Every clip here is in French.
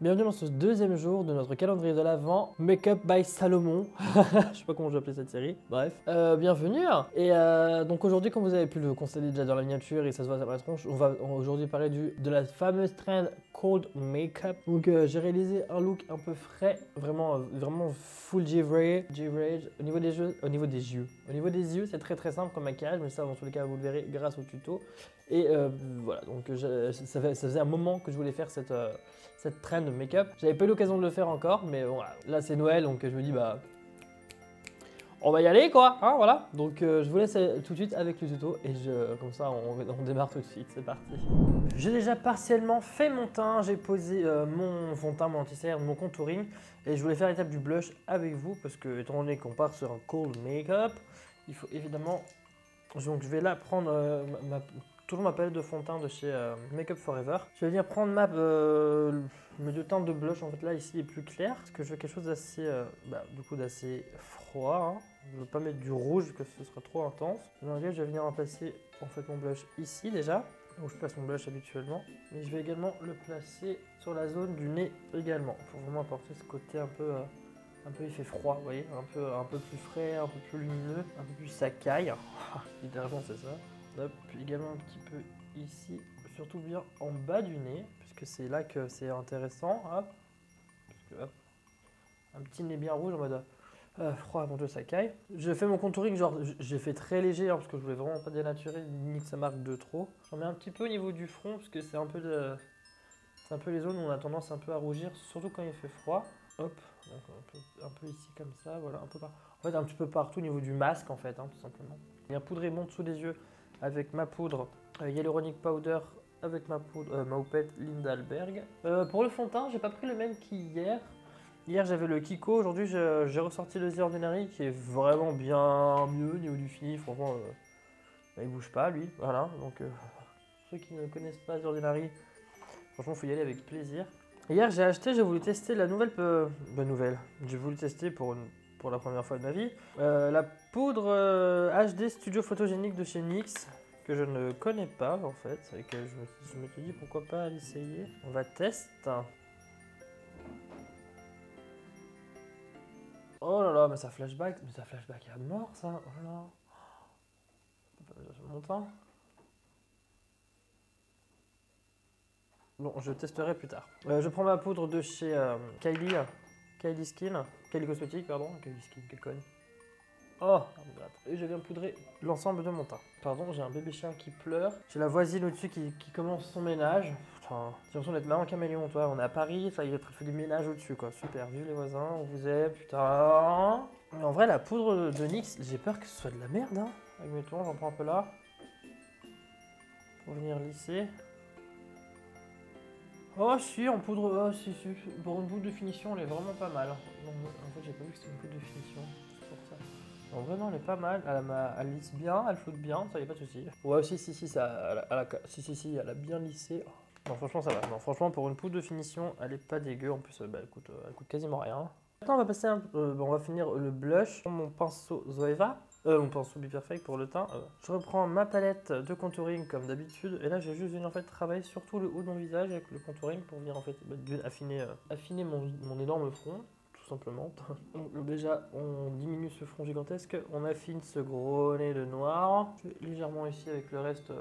Bienvenue dans ce deuxième jour de notre calendrier de l'Avent, Make-up by Salomon. Je sais pas comment je vais appeler cette série, bref. Bienvenue. Et donc aujourd'hui, comme vous avez pu le constater déjà dans la miniature et ça se voit sur ma tronche, on va aujourd'hui parler de la fameuse trend Cold Makeup. Donc j'ai réalisé un look un peu frais, vraiment full givrage au niveau des yeux. Au niveau des yeux, c'est très simple comme maquillage, mais ça dans tous les cas vous le verrez grâce au tuto. Et voilà, donc ça faisait un moment que je voulais faire cette trend de make-up. J'avais pas eu l'occasion de le faire encore, mais bon, là c'est Noël, donc je me dis bah on va y aller quoi, hein, voilà. Donc je vous laisse tout de suite avec le tuto et comme ça on démarre tout de suite, c'est parti. J'ai déjà partiellement fait mon teint, j'ai posé mon fond de teint, mon anti-cerne, mon contouring et je voulais faire l'étape du blush avec vous parce que étant donné qu'on part sur un cold make-up, il faut évidemment, donc je vais là prendre toujours ma palette de fond de teint de chez Make Up Forever. Je vais venir prendre mes deux teintes de blush, en fait là ici est plus clair, parce que je veux quelque chose d'assez d'assez froid. Hein. Je ne veux pas mettre du rouge, que ce sera trop intense. Dans lequel je vais venir remplacer en fait mon blush ici déjà, où je place mon blush habituellement. Mais je vais également le placer sur la zone du nez également, pour vraiment apporter ce côté un peu il fait froid, vous voyez, un peu plus frais, un peu plus lumineux, un peu plus sacaille. Littéralement c'est ça. Hop, puis également un petit peu ici, surtout bien en bas du nez, puisque c'est là que c'est intéressant. Hop. Hop. Un petit nez bien rouge en mode froid avant de sacaille. Je fais mon contouring, genre j'ai fait très léger, hein, parce que je voulais vraiment pas dénaturer, ni que ça marque de trop. J'en mets un petit peu au niveau du front, parce que c'est un peu les zones où on a tendance un peu à rougir, surtout quand il fait froid. Hop, donc un peu ici comme ça, voilà, en fait un petit peu partout au niveau du masque en fait, hein, tout simplement. Bien poudré bon dessous des yeux avec ma poudre Hyaluronic Powder, avec ma poudre ma houppette Lindalberg. Pour le fond de teint, j'ai pas pris le même qu'hier. Hier j'avais le Kiko, aujourd'hui j'ai ressorti le The Ordinary qui est vraiment bien mieux au niveau du fini, franchement il bouge pas lui, voilà, donc ceux qui ne connaissent pas The Ordinary, franchement il faut y aller avec plaisir. Hier j'ai voulu tester la nouvelle, j'ai voulu tester pour la première fois de ma vie, la poudre HD Studio Photogénique de chez NYX, que je ne connais pas en fait, et que je me suis dit pourquoi pas l'essayer. On va tester. Oh là là, mais ça flashback à mort ça, oh là là. Mon teint. Bon, je testerai plus tard. Je prends ma poudre de chez Kylie Skin, Kylie Cosmetics, pardon, Kylie Skin, quelle conne. Oh, et je viens poudrer l'ensemble de mon teint. Pardon, j'ai un bébé chien qui pleure. J'ai la voisine au-dessus qui commence son ménage. Putain, j'ai l'impression d'être maman caméléon, toi. On est à Paris, ça y est, fait du ménage au-dessus, quoi. Super, vive les voisins, on vous aime, putain. Mais en vrai, la poudre de NYX, j'ai peur que ce soit de la merde, hein. Admettons, j'en prends un peu là. Pour venir lisser. Oh si, en poudre, oh si, pour une poudre de finition, elle est vraiment pas mal. Non, en fait, j'ai pas vu que c'était une poudre de finition, c'est pour ça. Non, vraiment, elle est pas mal, elle lisse bien, elle flotte bien, ça y est, pas de soucis. Ouais, si, elle a bien lissé. Non, franchement, ça va. Non, franchement, pour une poudre de finition, elle est pas dégueu, en plus, elle coûte quasiment rien. Maintenant, on va passer on va finir le blush. Mon pinceau Zoeva. Mon pinceau Be Perfect pour le teint. Je reprends ma palette de contouring comme d'habitude. Et là, j'ai juste venir en fait travailler sur tout le haut de mon visage avec le contouring pour venir en fait affiner mon énorme front, tout simplement. Donc, déjà, on diminue ce front gigantesque. On affine ce gros nez de noir. Je vais légèrement ici avec le reste,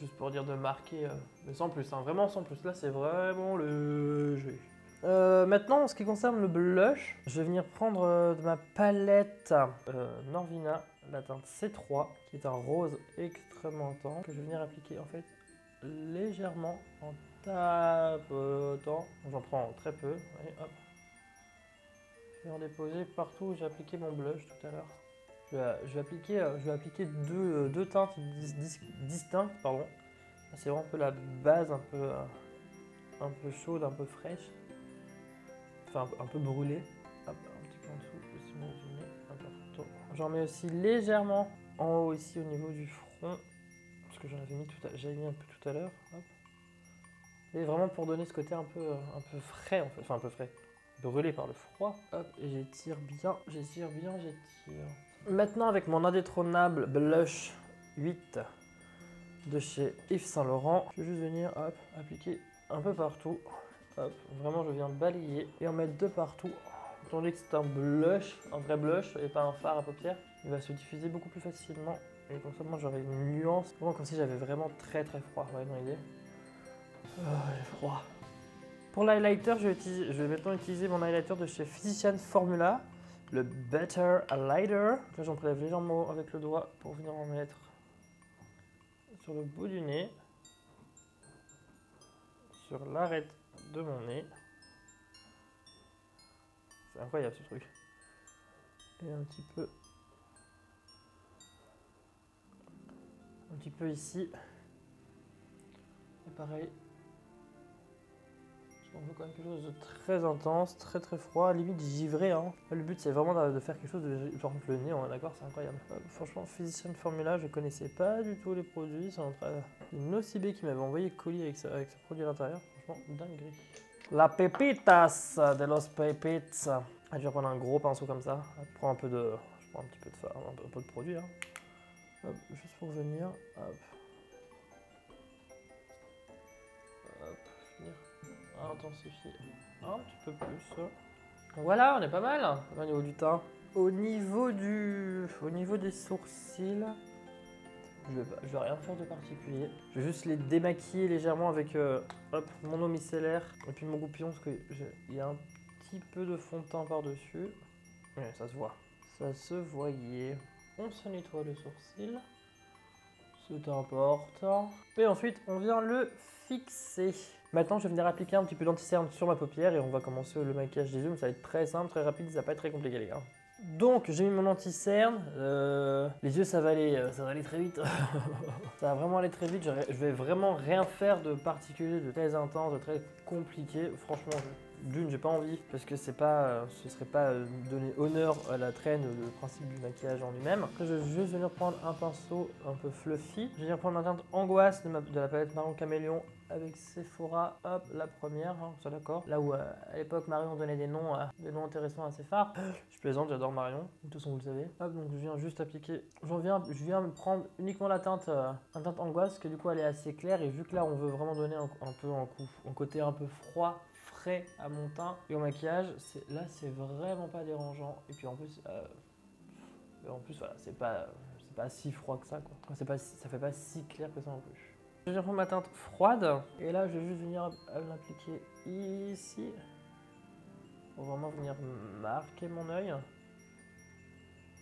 juste pour dire de marquer, mais sans plus, hein, vraiment sans plus. Là, c'est vraiment le jeu. Maintenant, en ce qui concerne le blush, je vais venir prendre de ma palette Norvina, la teinte C3, qui est un rose extrêmement intense, que je vais venir appliquer en fait légèrement en tapotant. J'en prends très peu, allez hop. Je vais en déposer partout où j'ai appliqué mon blush tout à l'heure. Je vais appliquer deux teintes distinctes, pardon. C'est vraiment un peu la base, un peu chaude, un peu fraîche. Enfin, un peu brûlé. Hop, un petit peu en dessous, aussi au niveau du nez, un peu photo. J'en mets aussi légèrement en haut ici au niveau du front, parce que j'avais mis un peu tout à l'heure. Et vraiment pour donner ce côté un peu frais en fait, enfin un peu frais, brûlé par le froid. Hop, et j'étire bien. Maintenant avec mon indétrônable blush 8 de chez Yves Saint Laurent. Je vais juste venir, hop, appliquer un peu partout. Hop, vraiment je viens balayer et en mettre de partout. Étant donné que c'est un blush, un vrai blush et pas un fard à paupières, il va se diffuser beaucoup plus facilement. Et comme ça, moi j'aurai une nuance, vraiment comme si j'avais vraiment très froid. Vous voyez mon idée? J'ai froid. Pour l'highlighter, je vais maintenant utiliser mon highlighter de chez Physicians Formula, le Better Highlighter. Là, j'en prélève légèrement avec le doigt pour venir en mettre sur le bout du nez, sur l'arête de mon nez. C'est incroyable ce truc. Et un petit peu ici. Et pareil. On veut quand même quelque chose de très intense, très froid, limite givré. Hein. Le but c'est vraiment de faire quelque chose de genre le nez, on est d'accord, c'est incroyable. Franchement, Physician Formula, je connaissais pas du tout les produits. C'est une OCB qui m'avait envoyé colis avec ce produit à l'intérieur. Franchement, dinguerie. La pepitas de los pepitas. Ah, je vais prendre un gros pinceau comme ça. Je prends un petit peu de fard, un peu de produit. Hein. Hop, juste pour venir. Hop. Intensifier un petit peu plus. Voilà, on est pas mal au niveau du teint. Au niveau des sourcils, je vais rien faire de particulier. Je vais juste les démaquiller légèrement avec mon eau micellaire et puis mon goupillon parce qu'il y a un petit peu de fond de teint par-dessus. Ouais, ça se voit. Ça se voyait. On se nettoie le sourcil. C'est important. Et ensuite, on vient le fixer. Maintenant, je vais venir appliquer un petit peu d'anti-cerne sur ma paupière et on va commencer le maquillage des yeux. Ça va être très simple, très rapide, ça va pas être très compliqué les gars. Donc, j'ai mis mon anti-cerne. Les yeux, ça va aller très vite. Ça va vraiment aller très vite. Je vais vraiment rien faire de particulier, de très intense, de très compliqué. Franchement, d'une, j'ai pas envie parce que ce serait pas donner honneur à la traîne, le principe du maquillage en lui-même. Après, je vais juste venir prendre un pinceau un peu fluffy. Je vais venir prendre ma teinte Angoisse de la palette Marron Caméléon avec Sephora. Hop, la première, hein, c'est d'accord. Là où à l'époque Marion donnait des noms intéressants à ses fards. Je plaisante, j'adore Marion, de toute façon vous le savez. Hop, donc je viens juste appliquer. Je viens me prendre uniquement la teinte Angoisse, que du coup elle est assez claire. Et vu que là on veut vraiment donner un côté un peu froid, frais à mon teint et au maquillage, là c'est vraiment pas dérangeant. Et puis en plus voilà, c'est pas si froid que ça quoi. Ça fait pas si clair que ça non plus. Je viens prendre ma teinte froide et là je vais juste venir l'appliquer ici pour vraiment venir marquer mon œil.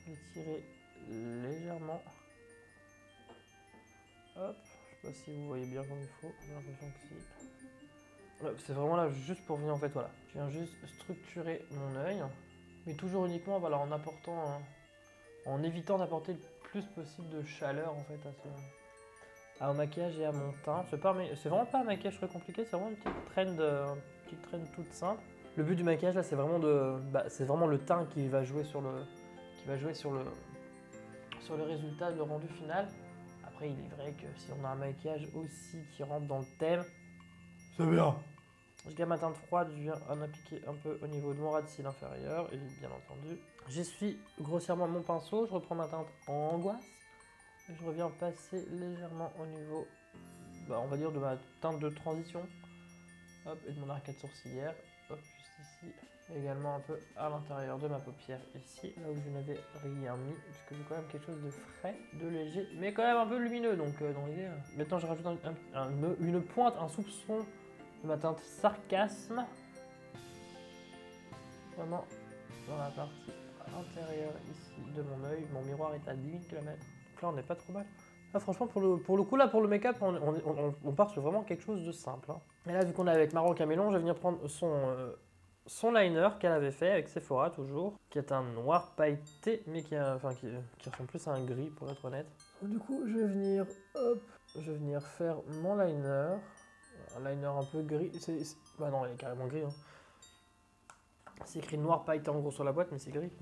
L'étirer légèrement. Hop, je sais pas si vous voyez bien comme il faut. J'ai l'impression que si. C'est vraiment là juste pour venir en fait voilà. Je viens juste structurer mon œil, mais toujours uniquement voilà en évitant d'apporter le plus possible de chaleur en fait au maquillage et à mon teint. C'est vraiment pas un maquillage très compliqué, c'est vraiment une petite traîne toute simple. Le but du maquillage là, c'est vraiment c'est vraiment le teint qui va jouer sur le résultat, le rendu final. Après, il est vrai que si on a un maquillage aussi qui rentre dans le thème, c'est bien. Je garde ma teinte froide, je viens en appliquer un peu au niveau de mon ras de cils inférieur et bien entendu, j'essuie grossièrement mon pinceau, je reprends ma teinte Angoisse et je reviens passer légèrement au niveau, on va dire de ma teinte de transition, hop, et de mon arcade sourcilière, hop, juste ici, et également un peu à l'intérieur de ma paupière ici, là où je n'avais rien mis, puisque j'ai quand même quelque chose de frais, de léger, mais quand même un peu lumineux, donc dans l'idée. Maintenant, je rajoute une pointe, un soupçon de ma teinte Sarcasme, vraiment dans la partie intérieure ici de mon œil. Mon miroir est à 10 km, donc là on n'est pas trop mal. Là franchement pour le coup là pour le make-up on part sur vraiment quelque chose de simple. Hein. Et là vu qu'on est avec Marron Caméléon, je vais venir prendre son liner qu'elle avait fait avec Sephora toujours, qui est un noir pailleté mais qui ressemble plus à un gris pour être honnête. Du coup je vais venir faire mon liner. Un liner un peu gris, bah non il est carrément gris hein. C'est écrit noir pailleté en gros sur la boîte mais c'est gris.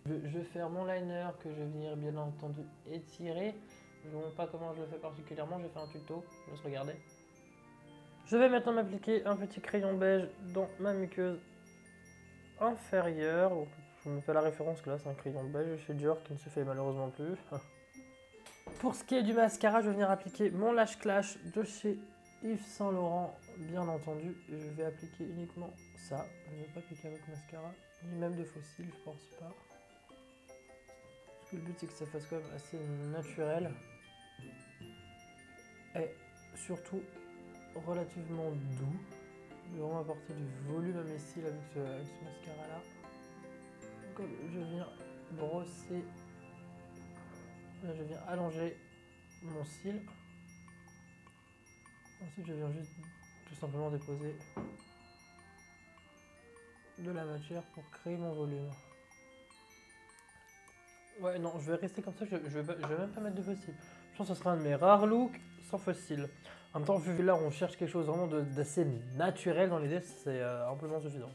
Je vais faire mon liner que je vais venir bien entendu étirer. Je ne vous montre pas comment je le fais particulièrement, j'ai fait un tuto, je laisse regarder. Je vais maintenant m'appliquer un petit crayon beige dans ma muqueuse inférieure. Je me fais la référence que là c'est un crayon beige chez Dior qui ne se fait malheureusement plus. Pour ce qui est du mascara, je vais venir appliquer mon Lash Clash de chez Yves Saint Laurent, bien entendu. Et je vais appliquer uniquement ça. Je ne vais pas appliquer avec mascara, ni même de faux cils, je pense pas. Parce que le but c'est que ça fasse quand même assez naturel. Et surtout relativement doux. Je vais vraiment apporter du volume à mes cils avec ce mascara là. Donc je viens brosser, là, je viens allonger mon cil. Ensuite je viens juste tout simplement déposer de la matière pour créer mon volume. Ouais non, je vais rester comme ça, je vais même pas mettre de faux cils. Je pense que ce sera un de mes rares looks sans faux cils. En même temps, vu que là on cherche quelque chose vraiment d'assez naturel dans l'idée, c'est amplement suffisant.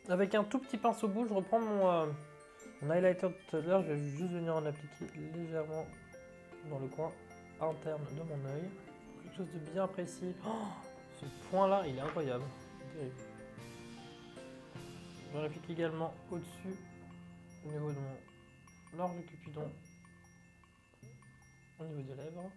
Avec un tout petit pinceau boule, je reprends mon highlighter de tout à l'heure, je vais juste venir en appliquer légèrement dans le coin interne de mon œil. Quelque chose de bien précis. Oh, ce point là, il est incroyable. Terrible. Je l'applique également au-dessus, au niveau de mon orge de Cupidon, au niveau des lèvres.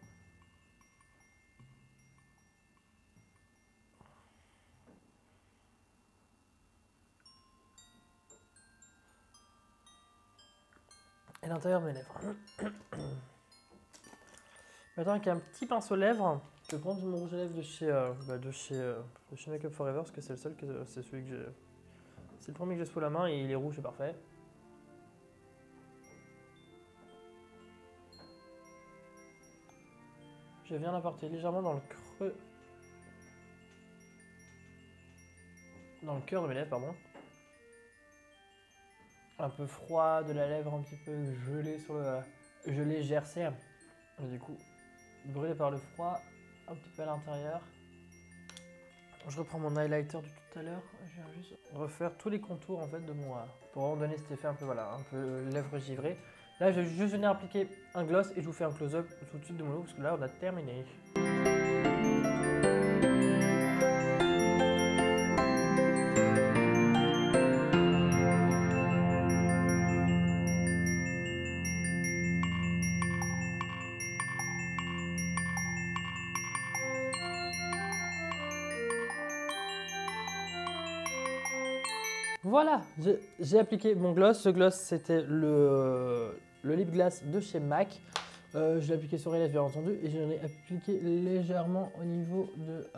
Et l'intérieur de mes lèvres. Maintenant avec un petit pinceau lèvres, je vais prendre mon rouge à lèvres de chez Make Up For Ever parce que c'est le seul que c'est celui que j'ai. C'est le premier que j'ai sous la main et il est rouge, c'est parfait. Je viens l'apporter légèrement dans le creux. Dans le cœur de mes lèvres, pardon. Un peu froid, de la lèvre un petit peu gelée sur le. Gelée gercée. Et du coup, brûlé par le froid, un petit peu à l'intérieur. Je reprends mon highlighter du tout à l'heure. Je viens juste refaire tous les contours en fait de mon. Pour vraiment donner cet effet un peu, voilà, un peu lèvres givrées. Là, je vais juste venir appliquer un gloss et je vous fais un close-up tout de suite de mon look parce que là, on a terminé. Voilà, j'ai appliqué mon gloss. Ce gloss, c'était le lip gloss de chez MAC. Je l'ai appliqué sur les lèvres, bien entendu, et je l'ai appliqué légèrement au niveau de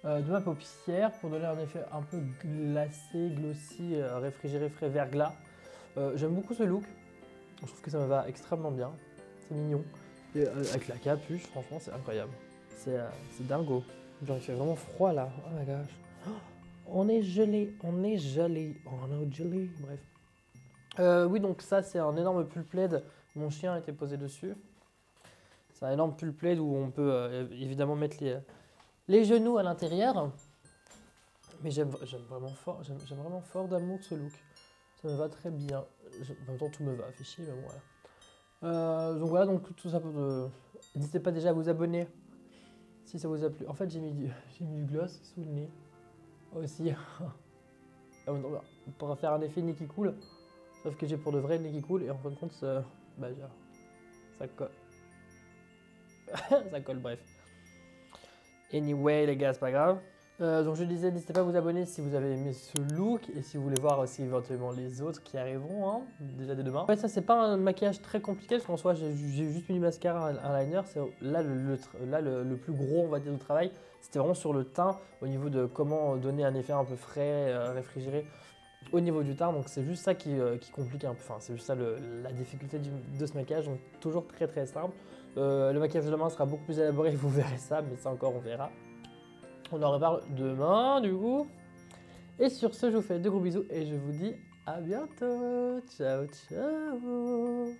ma paupière pour donner un effet un peu glacé, glossy, réfrigéré, frais, verglas. J'aime beaucoup ce look. Je trouve que ça me va extrêmement bien. C'est mignon. Et avec la capuche, franchement, c'est incroyable. C'est dingo. Genre, il fait vraiment froid là. Oh my gosh. Oh, on est gelé, on est gelé, on est gelé. Bref. Oui, donc ça, c'est un énorme pull plaid. Mon chien a été posé dessus. C'est un énorme pull plaid où on peut évidemment mettre les genoux à l'intérieur. Mais j'aime vraiment fort d'amour ce look. Ça me va très bien. En même temps, tout me va, fait chier, mais bon, voilà. Donc voilà, donc tout ça pour... N'hésitez pas déjà à vous abonner si ça vous a plu. En fait, j'ai mis du gloss sous le nez aussi. Pour faire un effet nez qui coule. Sauf que j'ai pour de vrai le nez qui coule et en fin de compte, ça colle. Ça colle, bref. Anyway, les gars, c'est pas grave. Donc je disais, n'hésitez pas à vous abonner si vous avez aimé ce look et si vous voulez voir aussi éventuellement les autres qui arriveront, hein, déjà dès demain. En fait, ça c'est pas un maquillage très compliqué parce qu'en soi j'ai juste mis du mascara, un liner. C'est là le plus gros, on va dire, du travail. C'était vraiment sur le teint au niveau de comment donner un effet un peu frais, réfrigéré au niveau du teint. Donc c'est juste ça qui complique un peu. Enfin, c'est juste ça la difficulté de ce maquillage. Donc toujours très très simple. Le maquillage de demain sera beaucoup plus élaboré, vous verrez ça, mais ça encore on verra. On en reparle demain du coup. Et sur ce, je vous fais de gros bisous et je vous dis à bientôt. Ciao, ciao.